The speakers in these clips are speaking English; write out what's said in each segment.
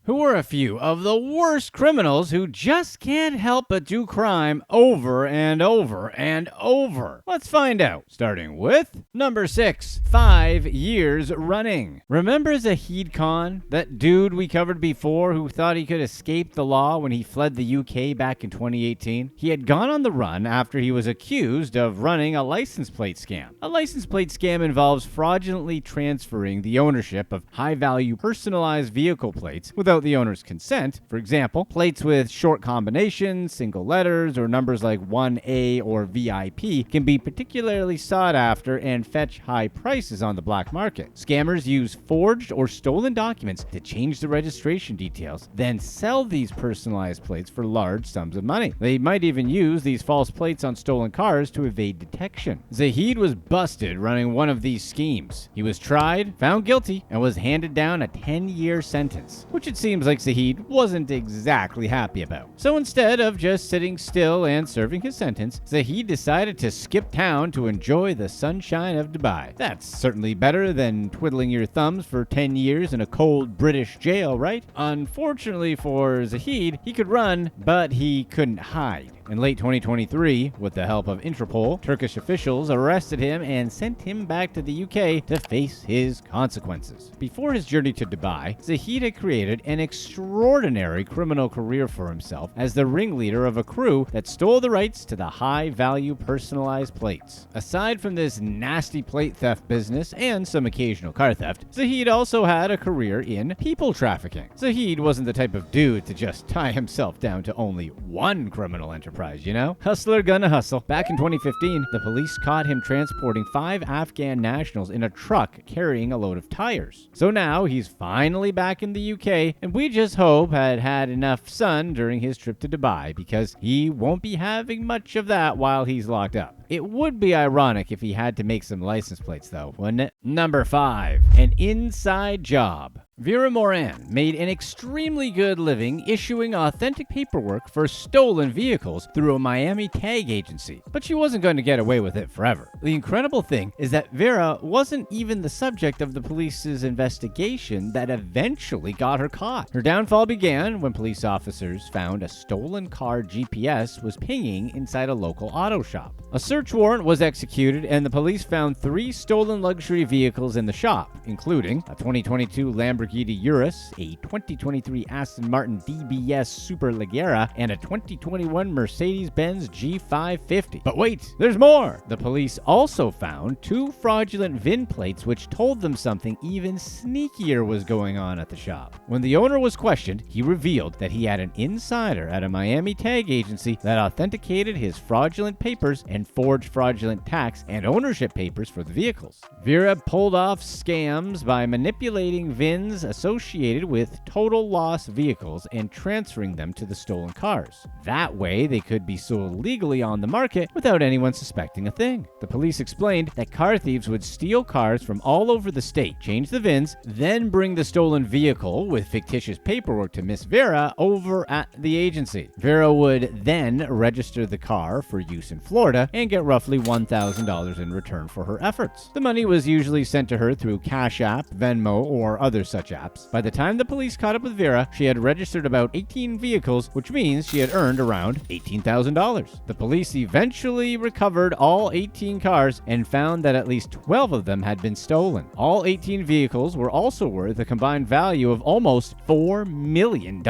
Who are a few of the worst criminals who just can't help but do crime over and over and over? Let's find out. Starting with number 6, 5 years running. Remember Zahid Khan, that dude we covered before who thought he could escape the law when he fled the UK back in 2018? He had gone on the run after he was accused of running a license plate scam. A license plate scam involves fraudulently transferring the ownership of high-value personalized vehicle plates without the owner's consent. For example, plates with short combinations, single letters, or numbers like 1A or VIP can be particularly sought after and fetch high prices on the black market. Scammers use forged or stolen documents to change the registration details, then sell these personalized plates for large sums of money. They might even use these false plates on stolen cars to evade detection. Zahid was busted running one of these schemes. He was tried, found guilty, and was handed down a 10-year sentence, which it seems like Zahid wasn't exactly happy about. So instead of just sitting still and serving his sentence, Zahid decided to skip town to enjoy the sunshine of Dubai. That's certainly better than twiddling your thumbs for 10 years in a cold British jail, right? Unfortunately for Zahid, he could run, but he couldn't hide. In late 2023, with the help of Interpol, Turkish officials arrested him and sent him back to the UK to face his consequences. Before his journey to Dubai, Zahid had created an extraordinary criminal career for himself as the ringleader of a crew that stole the rights to the high-value personalized plates. Aside from this nasty plate theft business and some occasional car theft, Zahid also had a career in people trafficking. Zahid wasn't the type of dude to just tie himself down to only one criminal enterprise. You know? Hustler gonna hustle. Back in 2015, the police caught him transporting 5 Afghan nationals in a truck carrying a load of tires. So now he's finally back in the UK, and we just hope had enough sun during his trip to Dubai, because he won't be having much of that while he's locked up. It would be ironic if he had to make some license plates though, wouldn't it? Number 5, an inside job. Vera Moran made an extremely good living issuing authentic paperwork for stolen vehicles through a Miami tag agency, but she wasn't going to get away with it forever. The incredible thing is that Vera wasn't even the subject of the police's investigation that eventually got her caught. Her downfall began when police officers found a stolen car GPS was pinging inside a local auto shop. A search warrant was executed and the police found 3 stolen luxury vehicles in the shop, including a 2022 Lamborghini Urus, a 2023 Aston Martin DBS Superleggera, and a 2021 Mercedes-Benz G550. But wait, there's more! The police also found 2 fraudulent VIN plates which told them something even sneakier was going on at the shop. When the owner was questioned, he revealed that he had an insider at a Miami tag agency that authenticated his fraudulent papers and forged fraudulent tax and ownership papers for the vehicles. Vera pulled off scams by manipulating VINs associated with total loss vehicles and transferring them to the stolen cars. That way, they could be sold legally on the market without anyone suspecting a thing. The police explained that car thieves would steal cars from all over the state, change the VINs, then bring the stolen vehicle with fictitious paperwork to Miss Vera over at the agency. Vera would then register the car for use in Florida and get roughly $1,000 in return for her efforts. The money was usually sent to her through Cash App, Venmo, or other such apps. By the time the police caught up with Vera, she had registered about 18 vehicles, which means she had earned around $18,000. The police eventually recovered all 18 cars and found that at least 12 of them had been stolen. All 18 vehicles were also worth a combined value of almost $4 million.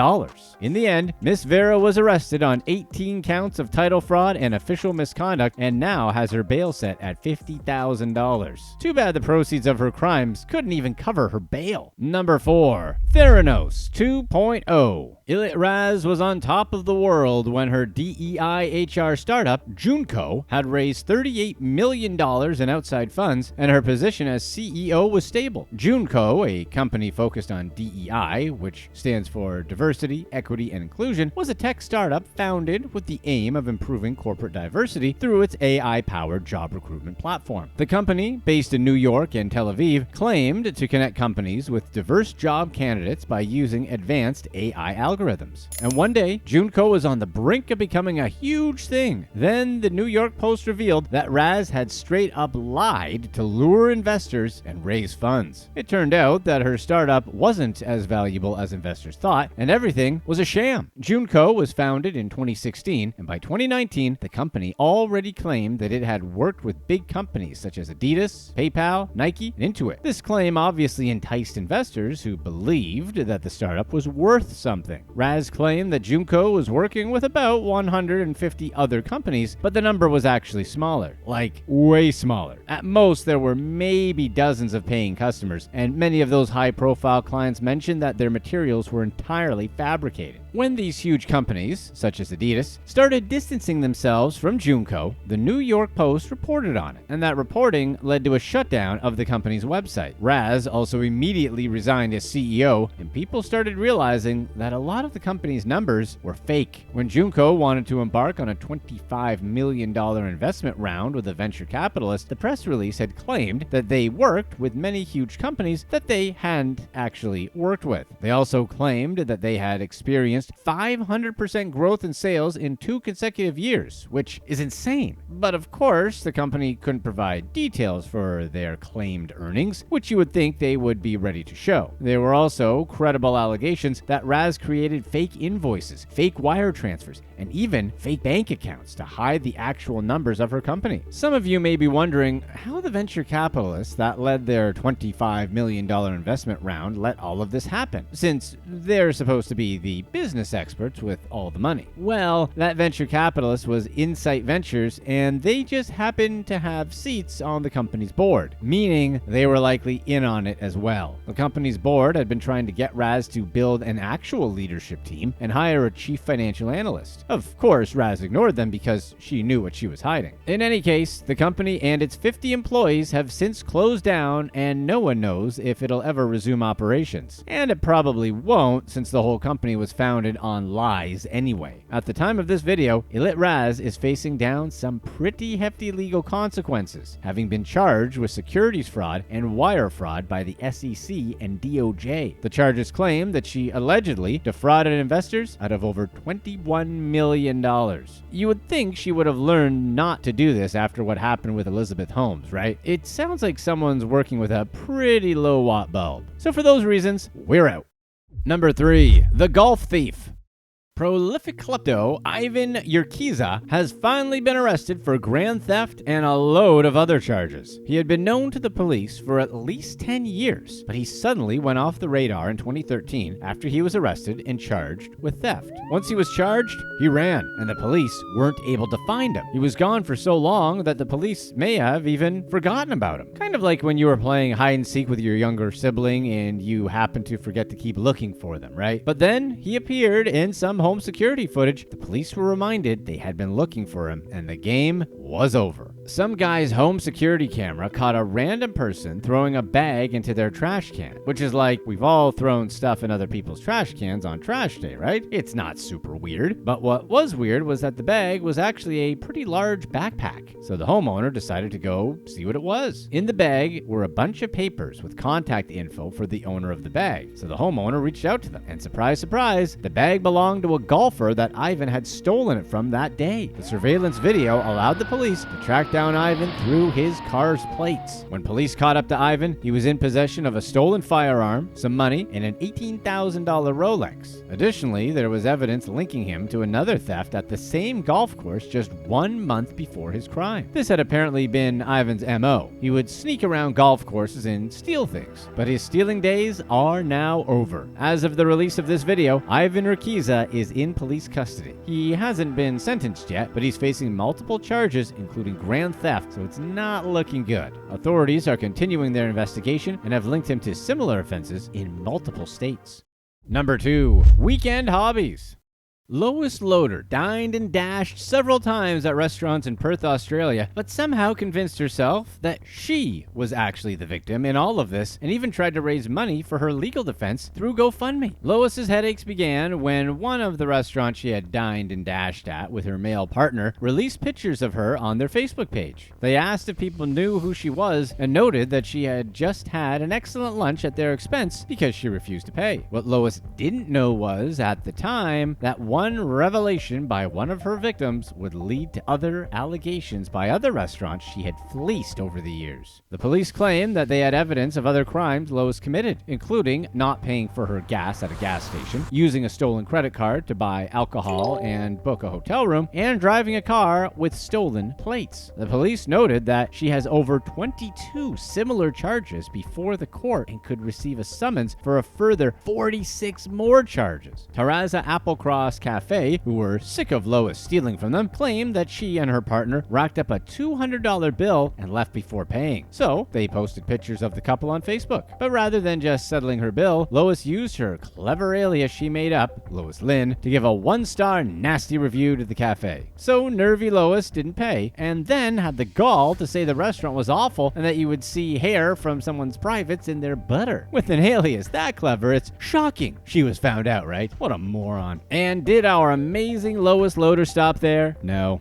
In the end, Miss Vera was arrested on 18 counts of title fraud and official misconduct and now has her bail set at $50,000. Too bad the proceeds of her crimes couldn't even cover her bail. Number 4, Theranos 2.0. Ilit Raz was on top of the world when her DEI HR startup, Joonko, had raised $38 million in outside funds, and her position as CEO was stable. Joonko, a company focused on DEI, which stands for Diversity, Equity, and Inclusion, was a tech startup founded with the aim of improving corporate diversity through its AI-powered job recruitment platform. The company, based in New York and Tel Aviv, claimed to connect companies with diverse job candidates by using advanced AI algorithms. And one day, Joonko was on the brink of becoming a huge thing. Then the New York Post revealed that Raz had straight up lied to lure investors and raise funds. It turned out that her startup wasn't as valuable as investors thought, and everything was a sham. Joonko was founded in 2016, and by 2019, the company already claimed that it had worked with big companies such as Adidas, PayPal, Nike, and Intuit. This claim obviously enticed investors who believed that the startup was worth something. Raz claimed that Joonko was working with about 150 other companies, but the number was actually smaller. Like, way smaller. At most, there were maybe dozens of paying customers, and many of those high-profile clients mentioned that their materials were entirely fabricated. When these huge companies, such as Adidas, started distancing themselves from Joonko, the New York Post reported on it, and that reporting led to a shutdown of the company's website. Raz also immediately resigned as CEO, and people started realizing that a lot of the company's numbers were fake. When Joonko wanted to embark on a $25 million investment round with a venture capitalist, the press release had claimed that they worked with many huge companies that they hadn't actually worked with. They also claimed that they had experienced 500% growth in sales in 2 consecutive years, which is insane. But of course, the company couldn't provide details for their claimed earnings, which you would think they would be ready to show. There were also credible allegations that Raz created fake invoices, fake wire transfers, and even fake bank accounts to hide the actual numbers of her company. Some of you may be wondering how the venture capitalists that led their $25 million investment round let all of this happen, since they're supposed to be the business experts with all the money. Well, that venture capitalist was Insight Ventures, and they just happened to have seats on the company's board, meaning they were likely in on it as well. The company's board had been trying to get Raz to build an actual leadership team and hire a chief financial analyst. Of course, Raz ignored them because she knew what she was hiding. In any case, the company and its 50 employees have since closed down, and no one knows if it'll ever resume operations. And it probably won't, since the whole company was founded on lies anyway. At the time of this video, Ilit Raz is facing down some pretty hefty legal consequences, having been charged with securities fraud and wire fraud by the SEC and DOJ. The charges claim that she allegedly defrauded investors out of over $21 million. You would think she would have learned not to do this after what happened with Elizabeth Holmes, right? It sounds like someone's working with a pretty low watt bulb. So for those reasons, we're out. Number 3, the golf thief. Prolific klepto Ivan Yurkiza has finally been arrested for grand theft and a load of other charges. He had been known to the police for at least 10 years, but he suddenly went off the radar in 2013 after he was arrested and charged with theft. Once he was charged, he ran, and the police weren't able to find him. He was gone for so long that the police may have even forgotten about him. Kind of like when you were playing hide and seek with your younger sibling and you happen to forget to keep looking for them, right? But then he appeared in some home security footage. The police were reminded they had been looking for him, and the game was over. Some guy's home security camera caught a random person throwing a bag into their trash can, which is like we've all thrown stuff in other people's trash cans on trash day, right? It's not super weird. But what was weird was that the bag was actually a pretty large backpack. So the homeowner decided to go see what it was. In the bag were a bunch of papers with contact info for the owner of the bag. So the homeowner reached out to them, and surprise, surprise, the bag belonged to a golfer that Ivan had stolen it from that day. The surveillance video allowed the police to track down Ivan through his car's plates. When police caught up to Ivan, he was in possession of a stolen firearm, some money, and an $18,000 Rolex. Additionally, there was evidence linking him to another theft at the same golf course just 1 month before his crime. This had apparently been Ivan's MO. He would sneak around golf courses and steal things, but his stealing days are now over. As of the release of this video, Ivan Urquiza is in police custody. He hasn't been sentenced yet, but he's facing multiple charges, including grand theft, so it's not looking good. Authorities are continuing their investigation and have linked him to similar offenses in multiple states. Number 2, weekend hobbies. Lois Loader dined and dashed several times at restaurants in Perth, Australia, but somehow convinced herself that she was actually the victim in all of this, and even tried to raise money for her legal defense through GoFundMe. Lois's headaches began when one of the restaurants she had dined and dashed at with her male partner released pictures of her on their Facebook page. They asked if people knew who she was and noted that she had just had an excellent lunch at their expense because she refused to pay. What Lois didn't know was, at the time, that one revelation by one of her victims would lead to other allegations by other restaurants she had fleeced over the years. The police claimed that they had evidence of other crimes Lois committed, including not paying for her gas at a gas station, using a stolen credit card to buy alcohol and book a hotel room, and driving a car with stolen plates. The police noted that she has over 22 similar charges before the court and could receive a summons for a further 46 more charges. Terraza Applecross Cafe, who were sick of Lois stealing from them, claimed that she and her partner racked up a $200 bill and left before paying. So they posted pictures of the couple on Facebook. But rather than just settling her bill, Lois used her clever alias she made up, Lois Lynn, to give a 1-star nasty review to the cafe. So nervy Lois didn't pay, and then had the gall to say the restaurant was awful and that you would see hair from someone's privates in their butter. With an alias that clever, it's shocking she was found out, right? What a moron. And did our amazing Lois Loader stop there? No,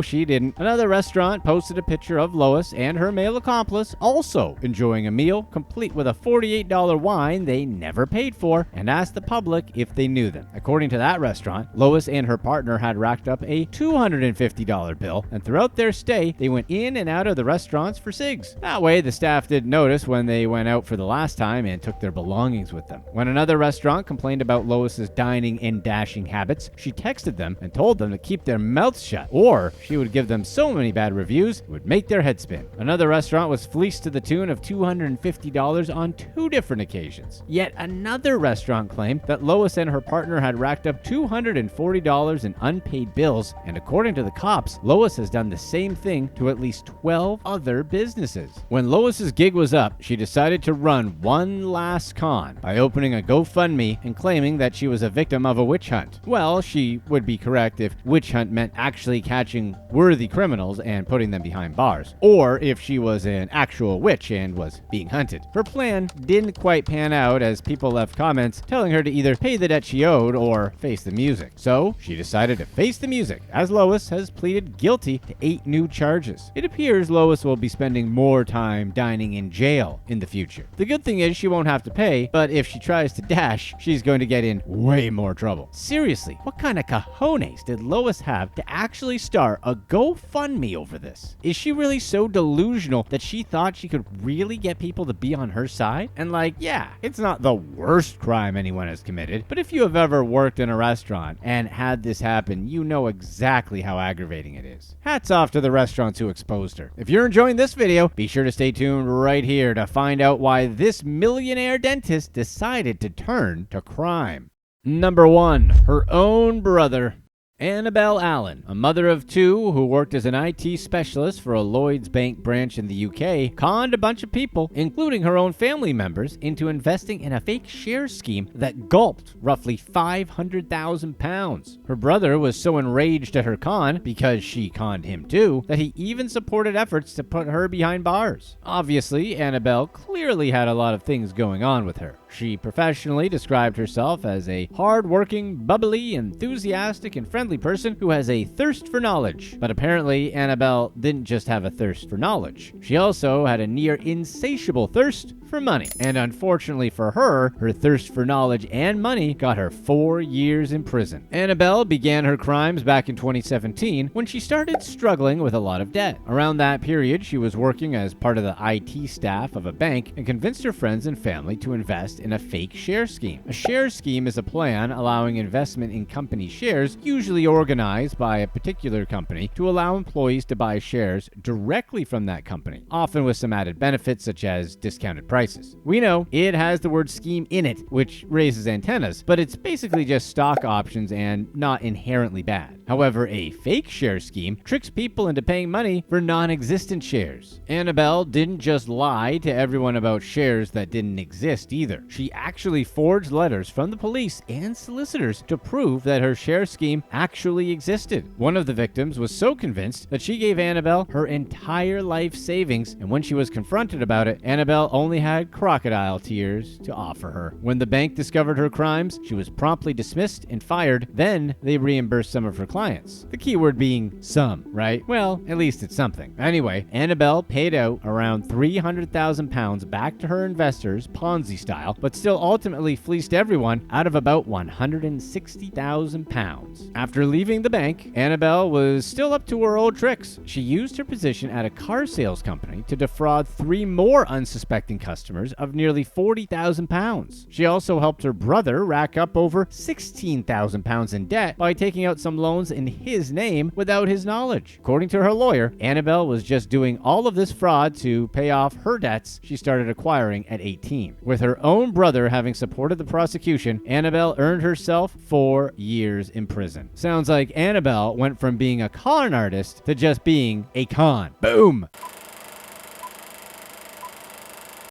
she didn't. Another restaurant posted a picture of Lois and her male accomplice also enjoying a meal, complete with a $48 wine they never paid for, and asked the public if they knew them. According to that restaurant, Lois and her partner had racked up a $250 bill, and throughout their stay, they went in and out of the restaurants for cigs. That way, the staff didn't notice when they went out for the last time and took their belongings with them. When another restaurant complained about Lois's dining and dashing habits, she texted them and told them to keep their mouths shut, or she would give them so many bad reviews it would make their head spin. Another restaurant was fleeced to the tune of $250 on 2 different occasions. Yet another restaurant claimed that Lois and her partner had racked up $240 in unpaid bills, and according to the cops, Lois has done the same thing to at least 12 other businesses. When Lois's gig was up, she decided to run one last con by opening a GoFundMe and claiming that she was a victim of a witch hunt. Well, she would be correct if witch hunt meant actually catching worthy criminals and putting them behind bars, or if she was an actual witch and was being hunted. Her plan didn't quite pan out, as people left comments telling her to either pay the debt she owed or face the music. So she decided to face the music, as Lois has pleaded guilty to 8 new charges. It appears Lois will be spending more time dining in jail in the future. The good thing is she won't have to pay, but if she tries to dash, she's going to get in way more trouble. Seriously, what kind of cojones did Lois have to actually start a GoFundMe over this? Is she really so delusional that she thought she could really get people to be on her side? And yeah, it's not the worst crime anyone has committed, but if you have ever worked in a restaurant and had this happen, you know exactly how aggravating it is. Hats off to the restaurants who exposed her. If you're enjoying this video, be sure to stay tuned right here to find out why this millionaire dentist decided to turn to crime. Number 1, her own brother. Annabelle Allen, a mother of 2 who worked as an IT specialist for a Lloyds Bank branch in the UK, conned a bunch of people, including her own family members, into investing in a fake share scheme that gulped roughly £500,000. Her brother was so enraged at her con, because she conned him too, that he even supported efforts to put her behind bars. Obviously, Annabelle clearly had a lot of things going on with her. She professionally described herself as a hard-working, bubbly, enthusiastic, and friendly person who has a thirst for knowledge. But apparently, Annabelle didn't just have a thirst for knowledge. She also had a near insatiable thirst for money. And unfortunately for her, her thirst for knowledge and money got her 4 years in prison. Annabelle began her crimes back in 2017 when she started struggling with a lot of debt. Around that period, she was working as part of the IT staff of a bank and convinced her friends and family to invest in a fake share scheme. A share scheme is a plan allowing investment in company shares, usually organized by a particular company, to allow employees to buy shares directly from that company, often with some added benefits such as discounted prices. We know it has the word scheme in it, which raises antennas, but it's basically just stock options and not inherently bad. However, a fake share scheme tricks people into paying money for non-existent shares. Annabelle didn't just lie to everyone about shares that didn't exist either. She actually forged letters from the police and solicitors to prove that her share scheme actually existed. One of the victims was so convinced that she gave Annabelle her entire life savings, and when she was confronted about it, Annabelle only had crocodile tears to offer her. When the bank discovered her crimes, she was promptly dismissed and fired. Then they reimbursed some of her clients. The key word being some, right? Well, at least it's something. Anyway, Annabelle paid out around £300,000 back to her investors, Ponzi style, but still ultimately fleeced everyone out of about £160,000. After leaving the bank, Annabelle was still up to her old tricks. She used her position at a car sales company to defraud 3 more unsuspecting customers of nearly £40,000. She also helped her brother rack up over £16,000 in debt by taking out some loans in his name without his knowledge. According to her lawyer, Annabelle was just doing all of this fraud to pay off her debts she started acquiring at 18. With her own brother having supported the prosecution, Annabelle earned herself 4 years in prison. Sounds like Annabelle went from being a con artist to just being a con. Boom!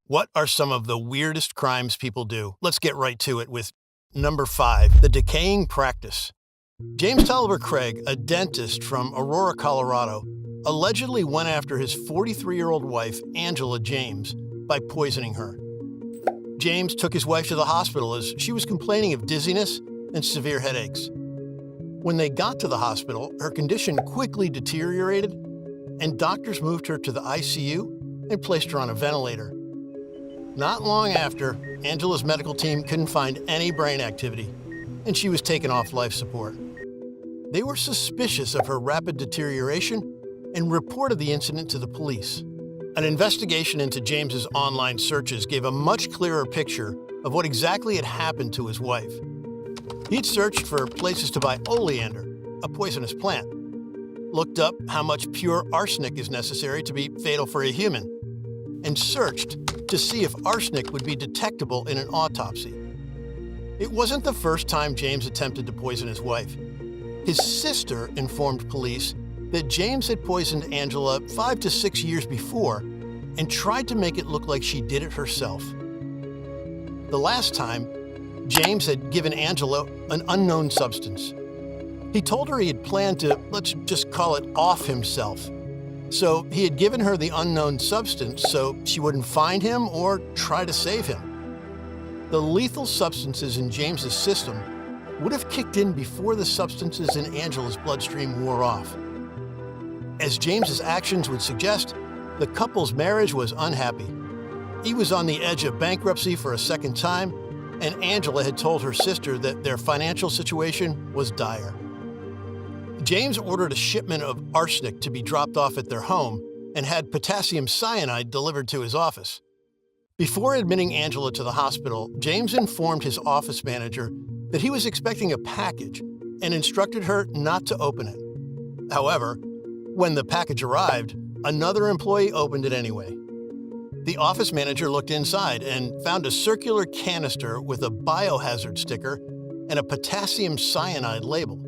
What are some of the weirdest crimes people do? Let's get right to it with number 5, the decaying practice. James Tolliver Craig, a dentist from Aurora, Colorado, allegedly went after his 43-year-old wife, Angela James, by poisoning her. James took his wife to the hospital as she was complaining of dizziness and severe headaches. When they got to the hospital, her condition quickly deteriorated, and doctors moved her to the ICU and placed her on a ventilator. Not long after, Angela's medical team couldn't find any brain activity, and she was taken off life support. They were suspicious of her rapid deterioration and reported the incident to the police. An investigation into James's online searches gave a much clearer picture of what exactly had happened to his wife. He'd searched for places to buy oleander, a poisonous plant, looked up how much pure arsenic is necessary to be fatal for a human, and searched to see if arsenic would be detectable in an autopsy. It wasn't the first time James attempted to poison his wife. His sister informed police that James had poisoned Angela 5 to 6 years before and tried to make it look like she did it herself. The last time, James had given Angela an unknown substance. He told her he had planned to, let's just call it, off himself. So he had given her the unknown substance so she wouldn't find him or try to save him. The lethal substances in James's system would have kicked in before the substances in Angela's bloodstream wore off. As James's actions would suggest, the couple's marriage was unhappy. He was on the edge of bankruptcy for a second time, and Angela had told her sister that their financial situation was dire. James ordered a shipment of arsenic to be dropped off at their home and had potassium cyanide delivered to his office. Before admitting Angela to the hospital, James informed his office manager that he was expecting a package and instructed her not to open it. However, when the package arrived, another employee opened it anyway. The office manager looked inside and found a circular canister with a biohazard sticker and a potassium cyanide label.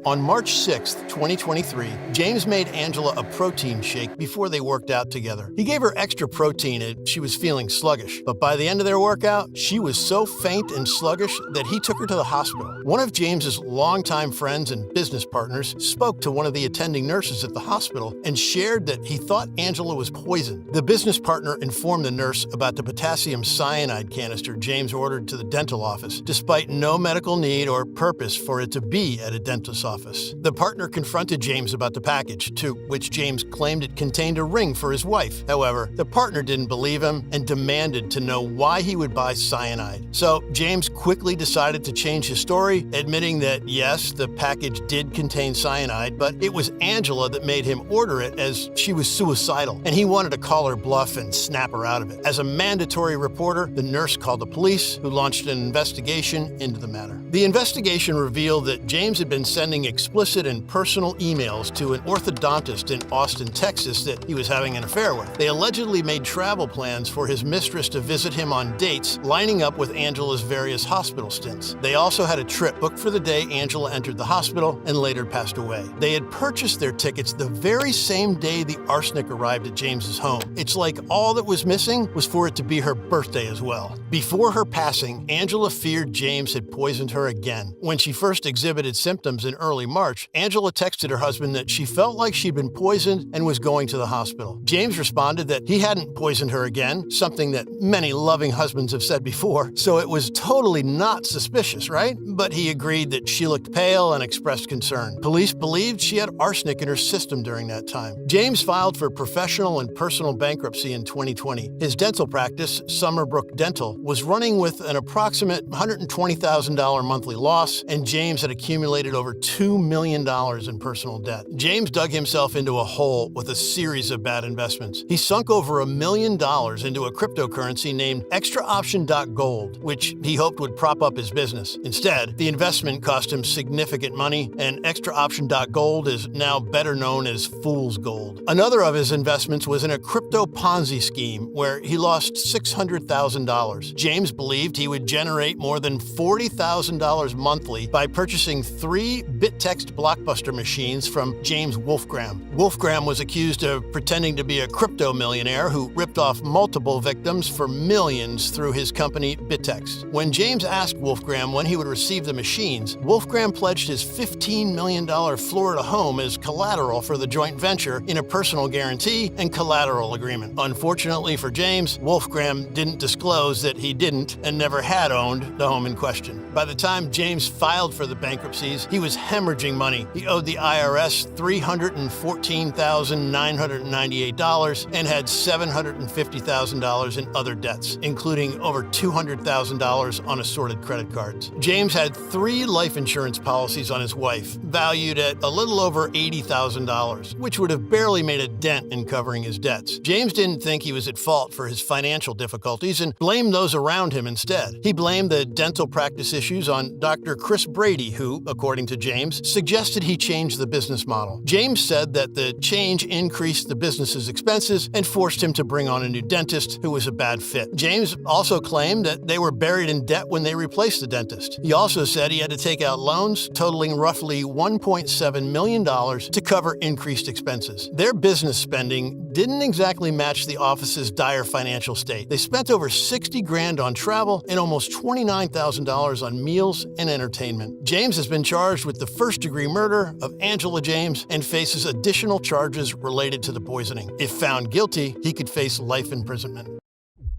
On March 6, 2023, James made Angela a protein shake before they worked out together. He gave her extra protein as she was feeling sluggish, but by the end of their workout, she was so faint and sluggish that he took her to the hospital. One of James's longtime friends and business partners spoke to one of the attending nurses at the hospital and shared that he thought Angela was poisoned. The business partner informed the nurse about the potassium cyanide canister James ordered to the dental office, despite no medical need or purpose for it to be at a dentist's office. The partner confronted James about the package, to which James claimed it contained a ring for his wife. However, the partner didn't believe him and demanded to know why he would buy cyanide. So James quickly decided to change his story, admitting that yes, the package did contain cyanide, but it was Angela that made him order it as she was suicidal, and he wanted to call her bluff and snap her out of it. As a mandatory reporter, the nurse called the police, who launched an investigation into the matter. The investigation revealed that James had been sending sending explicit and personal emails to an orthodontist in Austin, Texas that he was having an affair with. They allegedly made travel plans for his mistress to visit him on dates, lining up with Angela's various hospital stints. They also had a trip booked for the day Angela entered the hospital and later passed away. They had purchased their tickets the very same day the arsenic arrived at James's home. It's like all that was missing was for it to be her birthday as well. Before her passing, Angela feared James had poisoned her again. When she first exhibited symptoms in early March, Angela texted her husband that she felt like she'd been poisoned and was going to the hospital. James responded that he hadn't poisoned her again, something that many loving husbands have said before, so it was totally not suspicious, right? But he agreed that she looked pale and expressed concern. Police believed she had arsenic in her system during that time. James filed for professional and personal bankruptcy in 2020. His dental practice, Summerbrook Dental, was running with an approximate $120,000 monthly loss, and James had accumulated over $2 million in personal debt. James dug himself into a hole with a series of bad investments. He sunk over $1 million into a cryptocurrency named extraoption.gold, which he hoped would prop up his business. Instead, the investment cost him significant money, and extraoption.gold is now better known as fool's gold. Another of his investments was in a crypto Ponzi scheme where he lost $600,000. James believed he would generate more than $40,000 monthly by purchasing 3 BitText Blockbuster machines from James Wolfgram. Wolfgram was accused of pretending to be a crypto millionaire who ripped off multiple victims for millions through his company BitText. When James asked Wolfgram when he would receive the machines, Wolfgram pledged his $15 million Florida home as collateral for the joint venture in a personal guarantee and collateral agreement. Unfortunately for James, Wolfgram didn't disclose that he didn't and never had owned the home in question. By the time James filed for the bankruptcies, he was hemorrhaging money. He owed the IRS $314,998 and had $750,000 in other debts, including over $200,000 on assorted credit cards. James had 3 life insurance policies on his wife, valued at a little over $80,000, which would have barely made a dent in covering his debts. James didn't think he was at fault for his financial difficulties and blamed those around him instead. He blamed the dental practice issues on Dr. Chris Brady, who, according to James, suggested he change the business model. James said that the change increased the business's expenses and forced him to bring on a new dentist who was a bad fit. James also claimed that they were buried in debt when they replaced the dentist. He also said he had to take out loans totaling roughly $1.7 million to cover increased expenses. Their business spending didn't exactly match the office's dire financial state. They spent over $60,000 on travel and almost $29,000 on meals and entertainment. James has been charged with the first-degree murder of Angela James and faces additional charges related to the poisoning. If found guilty, he could face life imprisonment.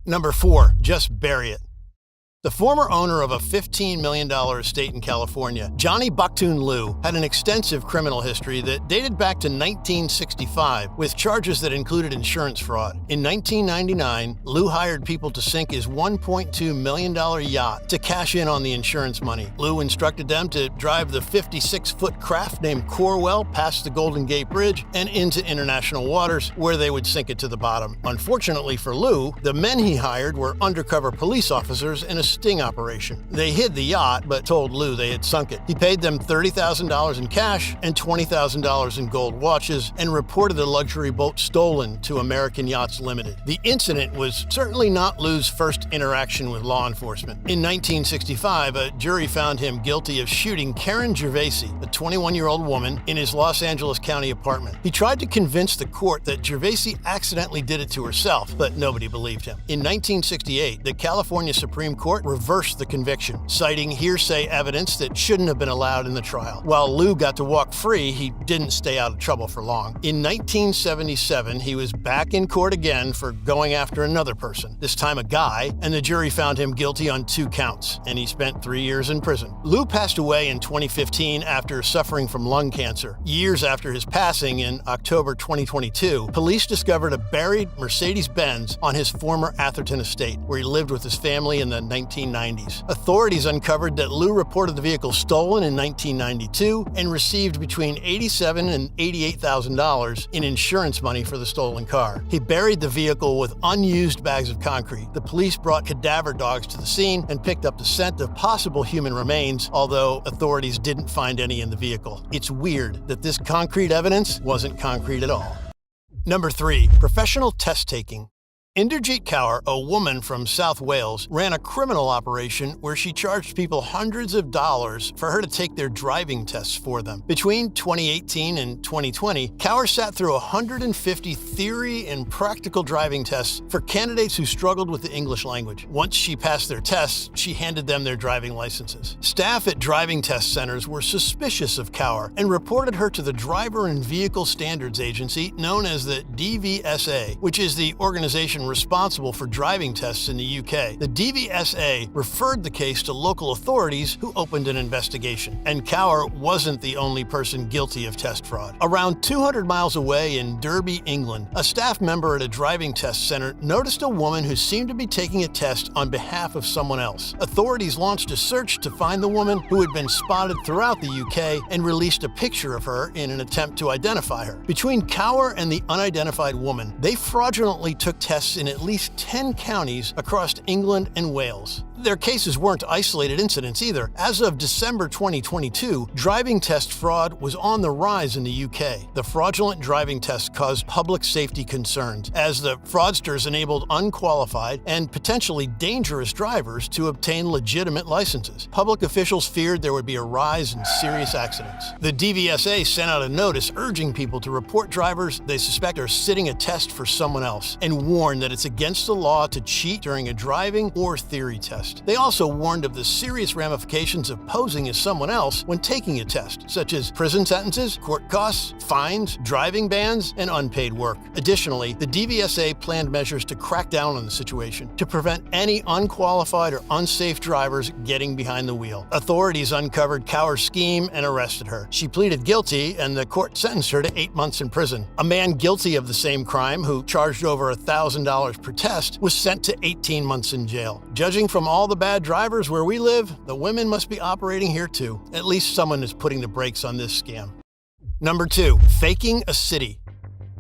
Number 4, just bury it. The former owner of a $15 million estate in California, Johnny Baktoon Liu, had an extensive criminal history that dated back to 1965, with charges that included insurance fraud. In 1999, Liu hired people to sink his $1.2 million yacht to cash in on the insurance money. Liu instructed them to drive the 56-foot craft named Corwell past the Golden Gate Bridge and into international waters, where they would sink it to the bottom. Unfortunately for Liu, the men he hired were undercover police officers in a sting operation. They hid the yacht, but told Liu they had sunk it. He paid them $30,000 in cash and $20,000 in gold watches and reported the luxury boat stolen to American Yachts Limited. The incident was certainly not Liu's first interaction with law enforcement. In 1965, a jury found him guilty of shooting Karen Gervaisi, a 21-year-old woman, in his Los Angeles County apartment. He tried to convince the court that Gervaisi accidentally did it to herself, but nobody believed him. In 1968, the California Supreme Court reversed the conviction, citing hearsay evidence that shouldn't have been allowed in the trial. While Liu got to walk free, he didn't stay out of trouble for long. In 1977, he was back in court again for going after another person, this time a guy, and the jury found him guilty on 2 counts, and he spent 3 years in prison. Liu passed away in 2015 after suffering from lung cancer. Years after his passing in October 2022, police discovered a buried Mercedes-Benz on his former Atherton estate, where he lived with his family in the 1990s. Authorities uncovered that Liu reported the vehicle stolen in 1992 and received between $87,000 and $88,000 in insurance money for the stolen car. He buried the vehicle with unused bags of concrete. The police brought cadaver dogs to the scene and picked up the scent of possible human remains, although authorities didn't find any in the vehicle. It's weird that this concrete evidence wasn't concrete at all. Number 3. Professional test taking. Inderjeet Kaur, a woman from South Wales, ran a criminal operation where she charged people hundreds of dollars for her to take their driving tests for them. Between 2018 and 2020, Kaur sat through 150 theory and practical driving tests for candidates who struggled with the English language. Once she passed their tests, she handed them their driving licenses. Staff at driving test centers were suspicious of Kaur and reported her to the Driver and Vehicle Standards Agency, known as the DVSA, which is the organization responsible for driving tests in the UK. The DVSA referred the case to local authorities who opened an investigation. And Kaur wasn't the only person guilty of test fraud. Around 200 miles away in Derby, England, a staff member at a driving test center noticed a woman who seemed to be taking a test on behalf of someone else. Authorities launched a search to find the woman, who had been spotted throughout the UK, and released a picture of her in an attempt to identify her. Between Kaur and the unidentified woman, they fraudulently took tests in at least 10 counties across England and Wales. Their cases weren't isolated incidents either. As of December 2022, driving test fraud was on the rise in the UK. The fraudulent driving tests caused public safety concerns, as the fraudsters enabled unqualified and potentially dangerous drivers to obtain legitimate licenses. Public officials feared there would be a rise in serious accidents. The DVSA sent out a notice urging people to report drivers they suspect are sitting a test for someone else, and warned that it's against the law to cheat during a driving or theory test. They also warned of the serious ramifications of posing as someone else when taking a test, such as prison sentences, court costs, fines, driving bans, and unpaid work. Additionally, the DVSA planned measures to crack down on the situation to prevent any unqualified or unsafe drivers getting behind the wheel. Authorities uncovered Kaur's scheme and arrested her. She pleaded guilty, and the court sentenced her to 8 months in prison. A man guilty of the same crime, who charged over $1,000 per test, was sent to 18 months in jail. Judging from all the bad drivers where we live, the women must be operating here too. At least someone is putting the brakes on this scam. Number 2, faking a city.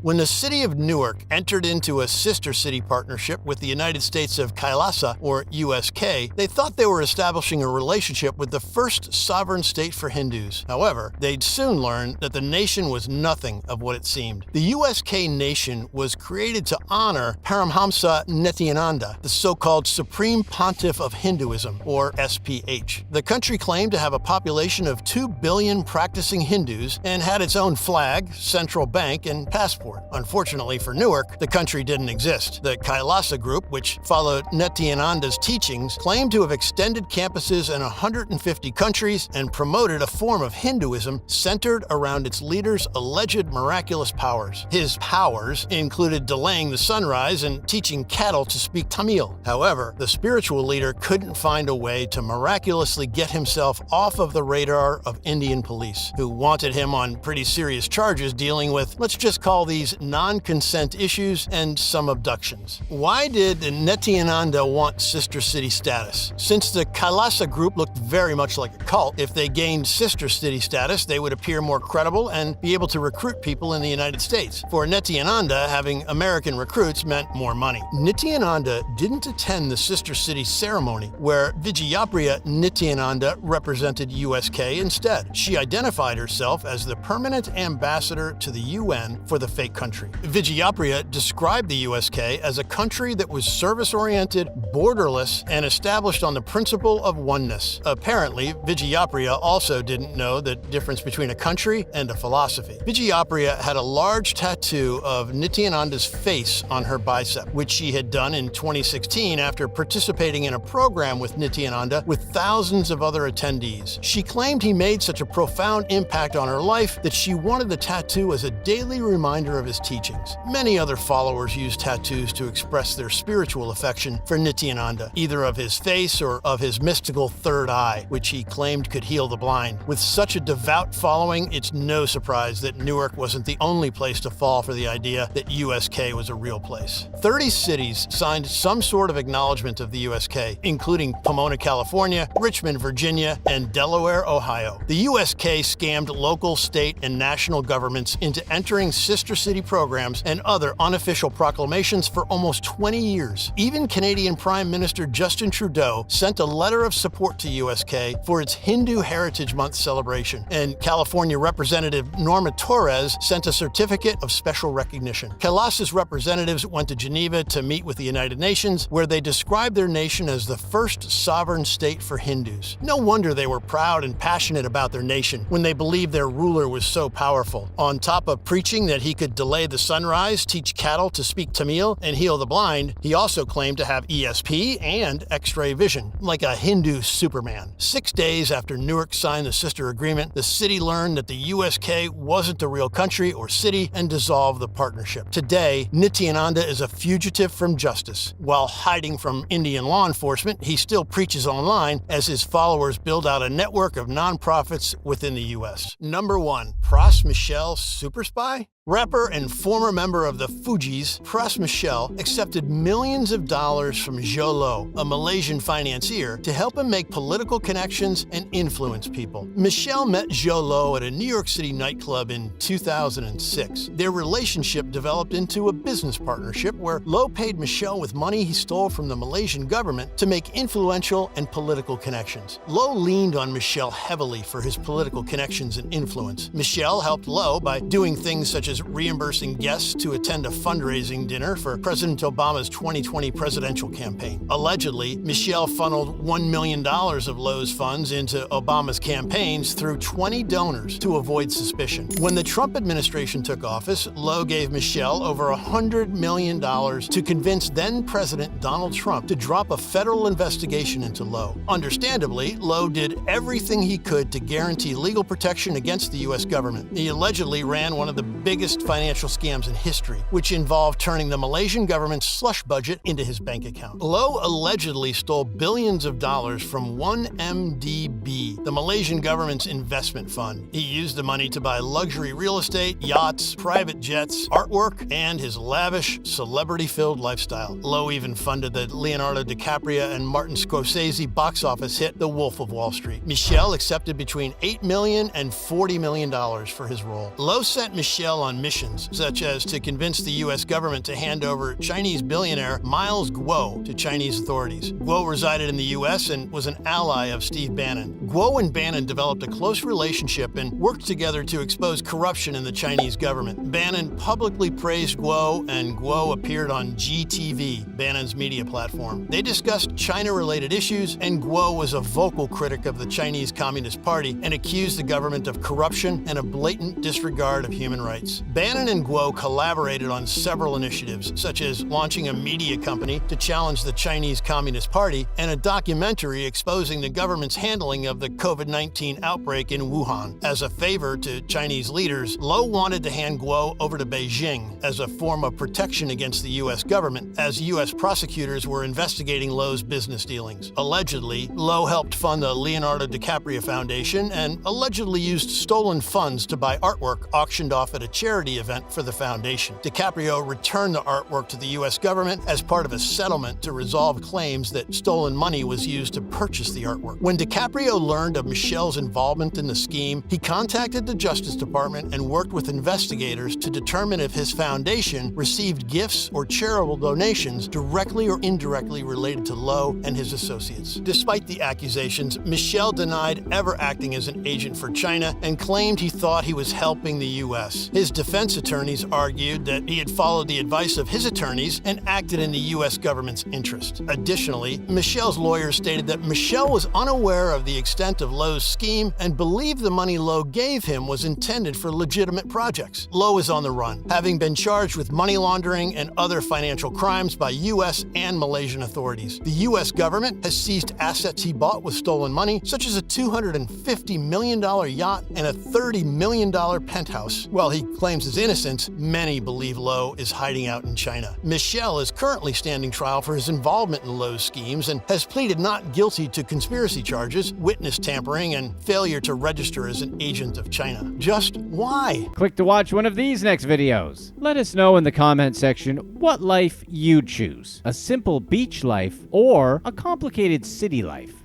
When the city of Newark entered into a sister city partnership with the United States of Kailasa, or USK, they thought they were establishing a relationship with the first sovereign state for Hindus. However, they'd soon learn that the nation was nothing of what it seemed. The USK nation was created to honor Paramhamsa Nityananda, the so-called Supreme Pontiff of Hinduism, or SPH. The country claimed to have a population of 2 billion practicing Hindus and had its own flag, central bank, and passport. Unfortunately for Newark, the country didn't exist. The Kailasa group, which followed Nityananda's teachings, claimed to have extended campuses in 150 countries and promoted a form of Hinduism centered around its leader's alleged miraculous powers. His powers included delaying the sunrise and teaching cattle to speak Tamil. However, the spiritual leader couldn't find a way to miraculously get himself off of the radar of Indian police, who wanted him on pretty serious charges dealing with, let's just call these non-consent issues and some abductions. Why did Nityananda want sister city status? Since the Kailasa group looked very much like a cult, if they gained sister city status, they would appear more credible and be able to recruit people in the United States. For Nityananda, having American recruits meant more money. Nityananda didn't attend the sister city ceremony, where Vijayapriya Nityananda represented USK instead. She identified herself as the permanent ambassador to the UN for the fake country. Vijayapriya described the USK as a country that was service-oriented, borderless, and established on the principle of oneness. Apparently, Vijayapriya also didn't know the difference between a country and a philosophy. Vijayapriya had a large tattoo of Nityananda's face on her bicep, which she had done in 2016 after participating in a program with Nityananda with thousands of other attendees. She claimed he made such a profound impact on her life that she wanted the tattoo as a daily reminder center of his teachings. Many other followers used tattoos to express their spiritual affection for Nityananda, either of his face or of his mystical third eye, which he claimed could heal the blind. With such a devout following, it's no surprise that Newark wasn't the only place to fall for the idea that USK was a real place. 30 cities signed some sort of acknowledgement of the USK, including Pomona, California, Richmond, Virginia, and Delaware, Ohio. The USK scammed local, state, and national governments into entering sister city programs and other unofficial proclamations for almost 20 years. Even Canadian Prime Minister Justin Trudeau sent a letter of support to USK for its Hindu Heritage Month celebration, and California Representative Norma Torres sent a certificate of special recognition. Kailas's representatives went to Geneva to meet with the United Nations, where they described their nation as the first sovereign state for Hindus. No wonder they were proud and passionate about their nation when they believed their ruler was so powerful. On top of preaching that he could delay the sunrise, teach cattle to speak Tamil, and heal the blind, he also claimed to have ESP and X-ray vision, like a Hindu Superman. 6 days after Newark signed the sister agreement, the city learned that the USK wasn't a real country or city and dissolved the partnership. Today, Nityananda is a fugitive from justice. While hiding from Indian law enforcement, he still preaches online as his followers build out a network of nonprofits within the U.S. Number 1. Pras Michel Super Spy? Rapper and former member of the Fugees, Pras Michel accepted millions of dollars from Jolo, a Malaysian financier, to help him make political connections and influence people. Michel met Jolo at a New York City nightclub in 2006. Their relationship developed into a business partnership where Lo paid Michel with money he stole from the Malaysian government to make influential and political connections. Lo leaned on Michel heavily for his political connections and influence. Michel helped Lo by doing things such as reimbursing guests to attend a fundraising dinner for President Obama's 2020 presidential campaign. Allegedly, Michel funneled $1 million of Lo's funds into Obama's campaigns through 20 donors to avoid suspicion. When the Trump administration took office, Lo gave Michel over $100 million to convince then-President Donald Trump to drop a federal investigation into Lo. Understandably, Lo did everything he could to guarantee legal protection against the U.S. government. He allegedly ran one of the biggest financial scams in history, which involved turning the Malaysian government's slush budget into his bank account. Lo allegedly stole billions of dollars from 1MDB, the Malaysian government's investment fund. He used the money to buy luxury real estate, yachts, private jets, artwork, and his lavish, celebrity-filled lifestyle. Lo even funded the Leonardo DiCaprio and Martin Scorsese box office hit The Wolf of Wall Street. Michel accepted between $8 million and $40 million for his role. Lo sent Michel on missions, such as to convince the U.S. government to hand over Chinese billionaire Miles Guo to Chinese authorities. Guo resided in the U.S. and was an ally of Steve Bannon. Guo and Bannon developed a close relationship and worked together to expose corruption in the Chinese government. Bannon publicly praised Guo, and Guo appeared on GTV, Bannon's media platform. They discussed China-related issues, and Guo was a vocal critic of the Chinese Communist Party and accused the government of corruption and a blatant disregard of human rights. Bannon and Guo collaborated on several initiatives, such as launching a media company to challenge the Chinese Communist Party and a documentary exposing the government's handling of the COVID-19 outbreak in Wuhan. As a favor to Chinese leaders, Lo wanted to hand Guo over to Beijing as a form of protection against the U.S. government, as U.S. prosecutors were investigating Lo's business dealings. Allegedly, Lo helped fund the Leonardo DiCaprio Foundation and allegedly used stolen funds to buy artwork auctioned off at a charity event for the foundation. DiCaprio returned the artwork to the U.S. government as part of a settlement to resolve claims that stolen money was used to purchase the artwork. When DiCaprio learned of Michel's involvement in the scheme, he contacted the Justice Department and worked with investigators to determine if his foundation received gifts or charitable donations directly or indirectly related to Lo and his associates. Despite the accusations, Michel denied ever acting as an agent for China and claimed he thought he was helping the U.S. His defense attorneys argued that he had followed the advice of his attorneys and acted in the U.S. government's interest. Additionally, Michel's lawyers stated that Michel was unaware of the extent of Lo's scheme and believed the money Lo gave him was intended for legitimate projects. Lo is on the run, having been charged with money laundering and other financial crimes by U.S. and Malaysian authorities. The U.S. government has seized assets he bought with stolen money, such as a $250 million yacht and a $30 million penthouse. While he claims his innocence, many believe Lowe is hiding out in China. Michel is currently standing trial for his involvement in Lowe's schemes and has pleaded not guilty to conspiracy charges, witness tampering, and failure to register as an agent of China. Just why? Click to watch one of these next videos. Let us know in the comment section what life you'd choose. A simple beach life or a complicated city life.